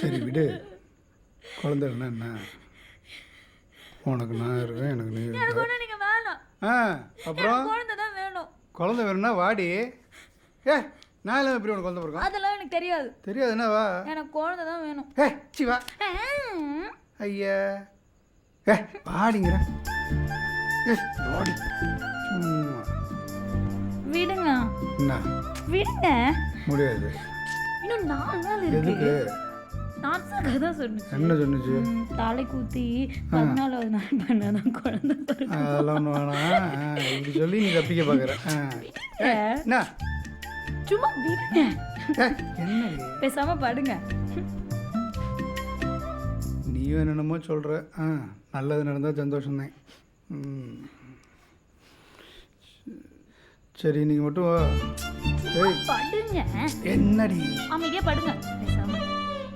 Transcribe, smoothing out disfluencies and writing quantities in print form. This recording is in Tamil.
சரி விடு, குழந்தைன்னா என்ன, உனக்கு நான் இருக்கேன், எனக்கு நீ எனக்கு இருக்க. ஒண்ணு நீங்க வேணாம். அப்புறம் எனக்கு குழந்தை தான் வேணும். குழந்தை வேணும்னா வாடி. ஏ நான் எல்லாம் எப்படி உனக்கு குழந்தை பிறக்கும்? அதெல்லாம் எனக்கு தெரியாது. தெரியாதுன்னா வா. எனக்கு குழந்தை தான் வேணும். சி வா. ஐயா வாடிங்கிற. வாடி சும்மா. விடுங்க. என்ன விடுங்க. முடியாது. இன்னும் 4 நாள் எதுக்கு? இருக்கு. நான் கதை சொன்னுச்சு. என்ன சொன்னுச்சு? தலை கூத்தி 14வது நாள் பண்ணாதான் குழந்தை பிறக்கும். அதெல்லாம் ஒன்று வேணாம். இப்படி சொல்லி நீ தப்பிக்க பார்க்குற. என்ன சும்மா விடுங்க. என்னடி பேசாம படுங்க. நீயும் என்னென்னமோ சொல்கிற. நல்லது நடந்தால் சந்தோஷம்தான். சரி நீங்கள் மட்டும் வா. படுங்க. என்னடி அமைதியா படுங்க.